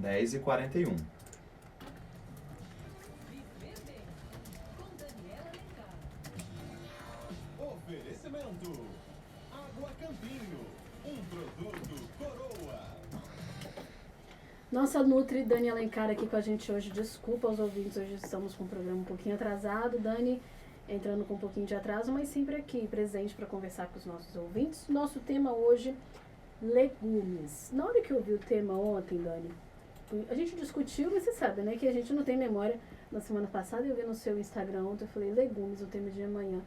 10h41. Oferecimento Água Campinho, um produto Coroa. Nossa Nutri Dani Alencar aqui com a gente hoje. Desculpa aos ouvintes, hoje estamos com o programa um pouquinho atrasado. Dani entrando com um pouquinho de atraso, mas sempre aqui, presente para conversar com os nossos ouvintes. Nosso tema hoje, legumes. Na hora que eu vi o tema ontem, Dani, a gente discutiu, mas você sabe, né, que a gente não tem memória. Na semana passada eu vi no seu Instagram ontem, eu falei, legumes, o tema de amanhã.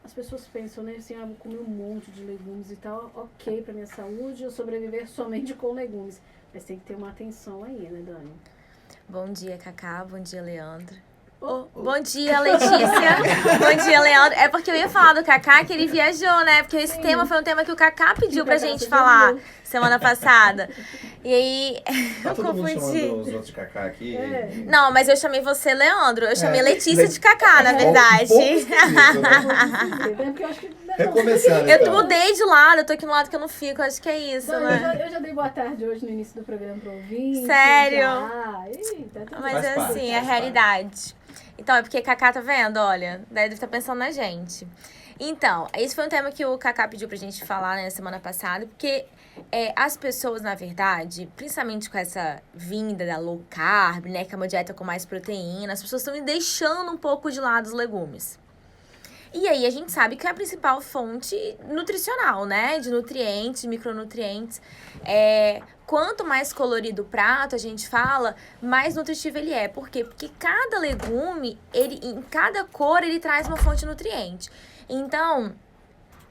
As pessoas pensam, né, assim, vou comer um monte de legumes e tal, ok para minha saúde, eu sobreviver somente com legumes. Mas tem que ter uma atenção aí, né, Dani? Bom dia, Cacá. Bom dia, Leandro. Bom dia, Letícia. Bom dia, Leandro. É porque eu ia falar do Cacá, que ele viajou, né? Porque esse tema foi um tema que o Cacá pediu pra gente falar semana passada. E aí, Tá todo mundo chamando os outros de Cacá aqui. Não, mas eu chamei você, Leandro. Eu chamei Letícia de Cacá, na verdade. Recomeçando, Eu então. mudei de lado, eu tô aqui no lado que eu não fico, acho que é isso, Não, né? eu já dei boa tarde hoje no início do programa pro ouvinte. Sério? Eita, Mas Faz é parte, assim, é faz a realidade. Então, é porque Cacá tá vendo, olha, deve estar pensando na gente. Então, esse foi um tema que o Cacá pediu pra gente falar, né, na semana passada, porque as pessoas, na verdade, principalmente com essa vinda da low carb, né, que é uma dieta com mais proteína, as pessoas estão deixando um pouco de lado os legumes. E aí a gente sabe que é a principal fonte nutricional, né? De nutrientes, de micronutrientes. Quanto mais colorido o prato, a gente fala, mais nutritivo ele é. Por quê? Porque cada legume, em cada cor, ele traz uma fonte de nutriente. Então,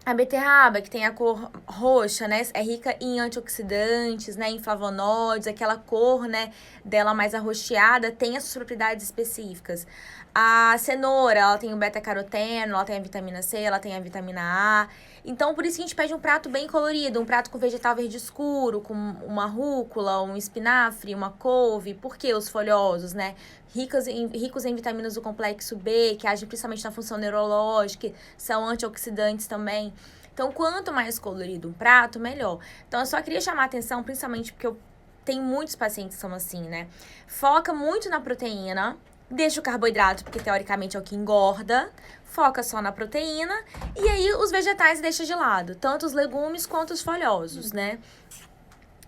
a beterraba, que tem a cor roxa, né? É rica em antioxidantes, né? Em flavonoides, aquela cor, né? Dela mais arroxeada, tem as suas propriedades específicas. A cenoura, ela tem o beta-caroteno, ela tem a vitamina C, ela tem a vitamina A. Então, por isso que a gente pede um prato bem colorido, um prato com vegetal verde escuro, com uma rúcula, um espinafre, uma couve. Por que os folhosos, né? Ricos em vitaminas do complexo B, que agem principalmente na função neurológica, são antioxidantes também. Então, quanto mais colorido um prato, melhor. Então, eu só queria chamar a atenção, principalmente porque eu tenho muitos pacientes que são assim, né? Foca muito na proteína, deixa o carboidrato, porque teoricamente é o que engorda, foca só na proteína, e aí os vegetais deixa de lado, tanto os legumes quanto os folhosos, né?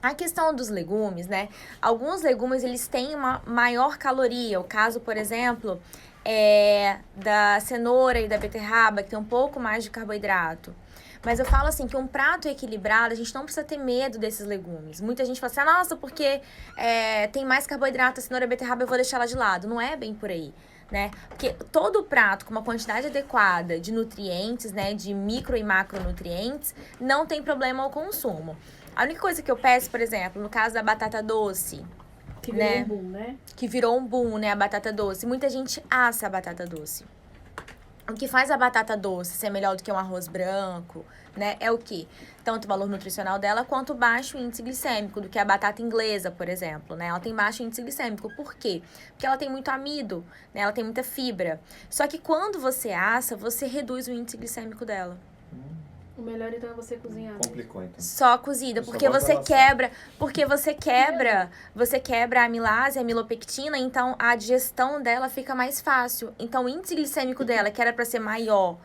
A questão dos legumes, né? Alguns legumes, eles têm uma maior caloria. O caso, por exemplo, da cenoura e da beterraba, que tem um pouco mais de carboidrato. Mas eu falo assim, que um prato equilibrado, a gente não precisa ter medo desses legumes. Muita gente fala assim, nossa, porque tem mais carboidrato, a cenoura e a beterraba, eu vou deixar ela de lado. Não é bem por aí, né? Porque todo prato com uma quantidade adequada de nutrientes, né, de micro e macronutrientes, não tem problema ao consumo. A única coisa que eu peço, por exemplo, no caso da batata doce, que virou um boom, né? Que virou um boom, né, a batata doce. Muita gente assa a batata doce. O que faz a batata doce ser melhor do que um arroz branco, né, é o quê? Tanto o valor nutricional dela, quanto o baixo índice glicêmico, do que a batata inglesa, por exemplo, né? Ela tem baixo índice glicêmico. Por quê? Porque ela tem muito amido, né? Ela tem muita fibra. Só que quando você assa, você reduz o índice glicêmico dela. O melhor, então, é você cozinhar. Complicou, então. Só cozida, porque você quebra a amilase, a amilopectina, então a digestão dela fica mais fácil. Então o índice glicêmico dela, que era para ser maior,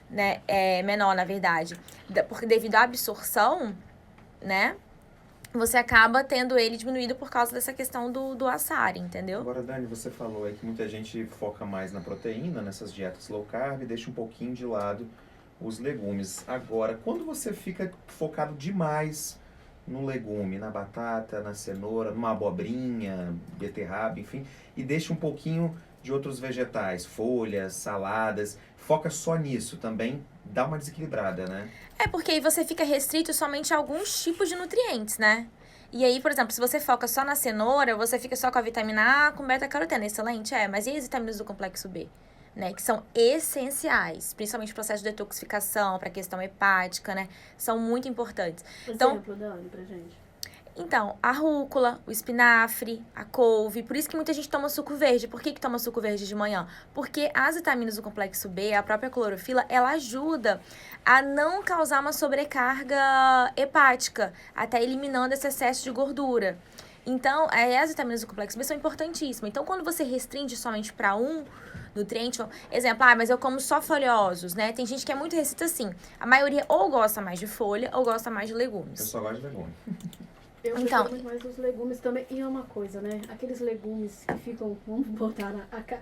né, menor, na verdade, porque devido à absorção, né, você acaba tendo ele diminuído por causa dessa questão do assar, entendeu? Agora, Dani, você falou aí que muita gente foca mais na proteína, nessas dietas low carb, e deixa um pouquinho de lado os legumes. Agora, quando você fica focado demais no legume, na batata, na cenoura, numa abobrinha, beterraba, enfim, e deixa um pouquinho de outros vegetais, folhas, saladas, foca só nisso, também dá uma desequilibrada, né? Porque aí você fica restrito somente a alguns tipos de nutrientes, né? E aí, por exemplo, se você foca só na cenoura, você fica só com a vitamina A, com beta-caroteno. Excelente, mas e as vitaminas do complexo B? Né, que são essenciais, principalmente o processo de detoxificação, para a questão hepática, né? São muito importantes. Exemplo, Dani, pra gente. Então, a rúcula, o espinafre, a couve, por isso que muita gente toma suco verde. Por que toma suco verde de manhã? Porque as vitaminas do complexo B, a própria clorofila, ela ajuda a não causar uma sobrecarga hepática, até eliminando esse excesso de gordura. Então, as vitaminas do complexo B são importantíssimas. Então, quando você restringe somente para um nutriente, exemplo, mas eu como só folhosos, né? Tem gente que é muito restrita assim. A maioria ou gosta mais de folha ou gosta mais de Eu legumes. só gosto de legume. Eu Então- prefiro muito mais os legumes também. E é uma coisa, né? Aqueles legumes que ficam, vamos botar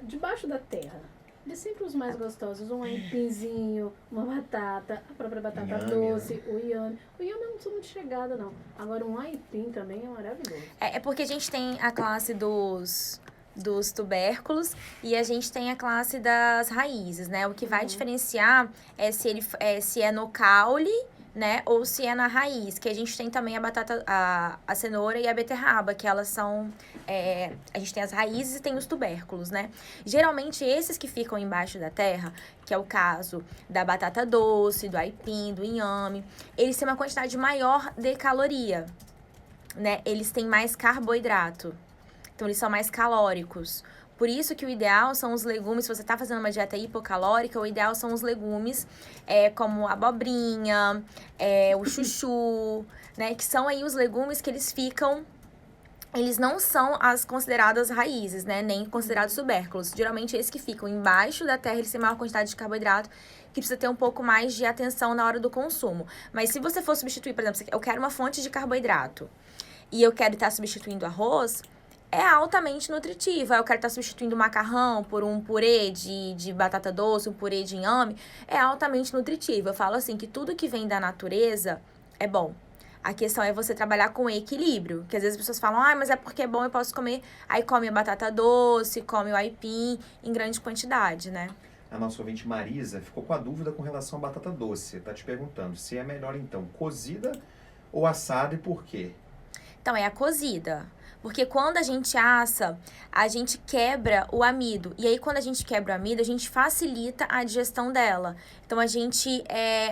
debaixo da terra. Eles sempre os mais gostosos. Um aipinzinho, uma batata, a própria batata Inhame, doce, o inhame. O inhame eu não sou muito chegada, não. Agora, um aipim também é maravilhoso. É porque a gente tem a classe dos tubérculos e a gente tem a classe das raízes, né? O que vai diferenciar é se é no caule, né? Ou se é na raiz, que a gente tem também a batata, a cenoura e a beterraba, que elas são... a gente tem as raízes e tem os tubérculos, né? Geralmente, esses que ficam embaixo da terra, que é o caso da batata doce, do aipim, do inhame, eles têm uma quantidade maior de caloria, né? Eles têm mais carboidrato. Então, eles são mais calóricos. Por isso que o ideal são os legumes, se você está fazendo uma dieta hipocalórica, o ideal são os legumes como a abobrinha, o chuchu, né? Que são aí os legumes que eles ficam... Eles não são as consideradas raízes, né? Nem considerados tubérculos. Geralmente, esses que ficam embaixo da terra, eles têm maior quantidade de carboidrato, que precisa ter um pouco mais de atenção na hora do consumo. Mas se você for substituir, por exemplo, eu quero uma fonte de carboidrato e eu quero estar substituindo arroz... É altamente nutritiva. Eu quero estar substituindo macarrão por um purê de batata doce, um purê de inhame. É altamente nutritiva. Eu falo assim que tudo que vem da natureza é bom. A questão é você trabalhar com equilíbrio. Que às vezes as pessoas falam, mas é porque é bom, eu posso comer. Aí come a batata doce, come o aipim em grande quantidade, né? A nossa ouvinte Marisa ficou com a dúvida com relação à batata doce. Tá te perguntando se é melhor, então, cozida ou assada e por quê? Então, é a cozida. Porque quando a gente assa, a gente quebra o amido. E aí, quando a gente quebra o amido, a gente facilita a digestão dela. Então, a gente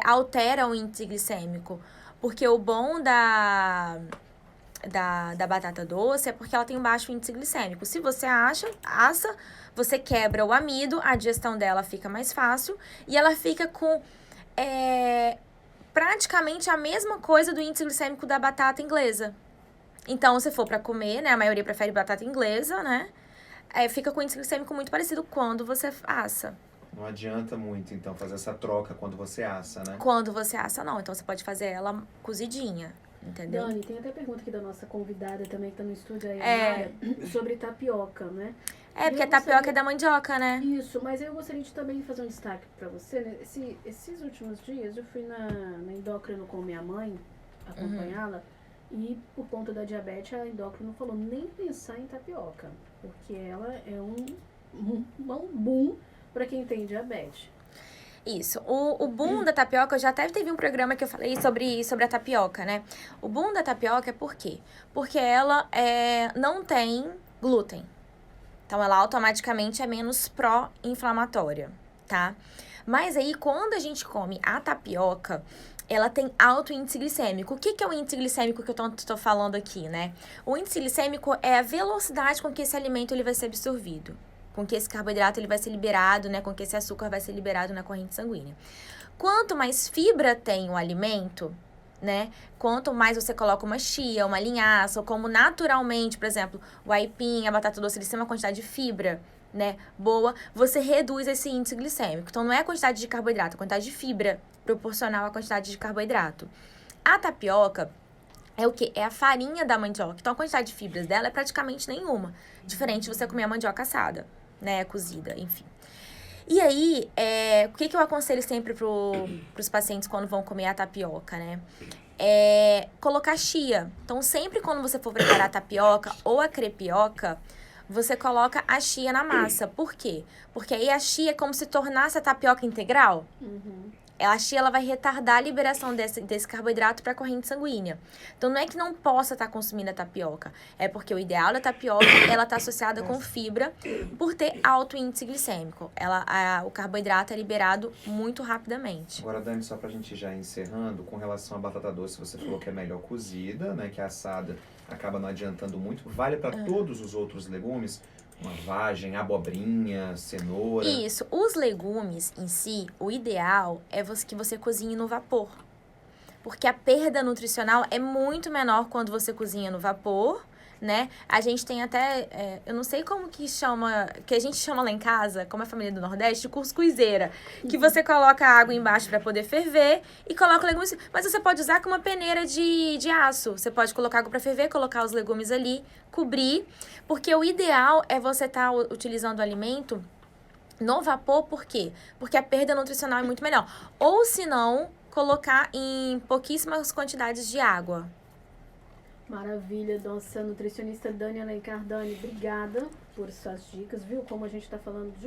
altera o índice glicêmico. Porque o bom da batata doce é porque ela tem um baixo índice glicêmico. Se você assa, você quebra o amido, a digestão dela fica mais fácil. E ela fica com praticamente a mesma coisa do índice glicêmico da batata inglesa. Então, se for pra comer, né, a maioria prefere batata inglesa, né, fica com o índice glicêmico muito parecido quando você assa. Não adianta muito, então, fazer essa troca quando você assa, né? Quando você assa, não. Então, você pode fazer ela cozidinha, entendeu? Dani, tem até pergunta aqui da nossa convidada também, que tá no estúdio aí, É. Mara, sobre tapioca, né? Porque Eu a tapioca gostaria- é da mandioca, né? Isso, mas eu gostaria de também fazer um destaque pra você, né? Esses últimos dias eu fui na endócrino com minha mãe, acompanhá-la, e por conta da diabetes a endócrino falou nem pensar em tapioca, porque ela é um boom pra quem tem diabetes. Isso. O boom da tapioca, eu já até teve um programa que eu falei sobre a tapioca, né? O boom da tapioca é por quê? Porque ela não tem glúten. Então, ela automaticamente é menos pró-inflamatória, tá? Mas aí, quando a gente come a tapioca, ela tem alto índice glicêmico. O que é o índice glicêmico que eu tô falando aqui, né? O índice glicêmico é a velocidade com que esse alimento ele vai ser absorvido, com que esse carboidrato ele vai ser liberado, né? Com que esse açúcar vai ser liberado na corrente sanguínea. Quanto mais fibra tem o alimento, né? Quanto mais você coloca uma chia, uma linhaça, ou como naturalmente, por exemplo, o aipim, a batata doce, eles têm uma quantidade de fibra, né, boa, você reduz esse índice glicêmico. Então, não é a quantidade de carboidrato, é a quantidade de fibra proporcional à quantidade de carboidrato. A tapioca é o quê? É a farinha da mandioca. Então, a quantidade de fibras dela é praticamente nenhuma. Diferente de você comer a mandioca assada, né, cozida, enfim. E aí, o que eu aconselho sempre pros pacientes quando vão comer a tapioca, né? Colocar chia. Então, sempre quando você for preparar a tapioca ou a crepioca, você coloca a chia na massa. Por quê? Porque aí a chia é como se tornasse a tapioca integral. A chia ela vai retardar a liberação desse carboidrato para a corrente sanguínea. Então, não é que não possa estar consumindo a tapioca. É porque o ideal da tapioca, ela está associada com fibra por ter alto índice glicêmico. O carboidrato é liberado muito rapidamente. Agora, Dani, só pra gente já encerrando, com relação à batata doce, você falou que é melhor cozida, né? Que a assada acaba não adiantando muito. Vale para todos os outros legumes? Uma vagem, abobrinha, cenoura. Isso. Os legumes em si, o ideal é que você cozinhe no vapor. Porque a perda nutricional é muito menor quando você cozinha no vapor, né? A gente tem até, eu não sei como que chama, que a gente chama lá em casa, como é a família do Nordeste, cuscuzeira, que você coloca a água embaixo para poder ferver e coloca legumes, mas você pode usar com uma peneira de aço. Você pode colocar água para ferver, colocar os legumes ali, cobrir, porque o ideal é você estar utilizando o alimento no vapor, por quê? Porque a perda nutricional é muito melhor. Ou se não, colocar em pouquíssimas quantidades de água. Maravilha, nossa nutricionista Dani Alencar. Dani, obrigada por suas dicas, viu? Como a gente está falando de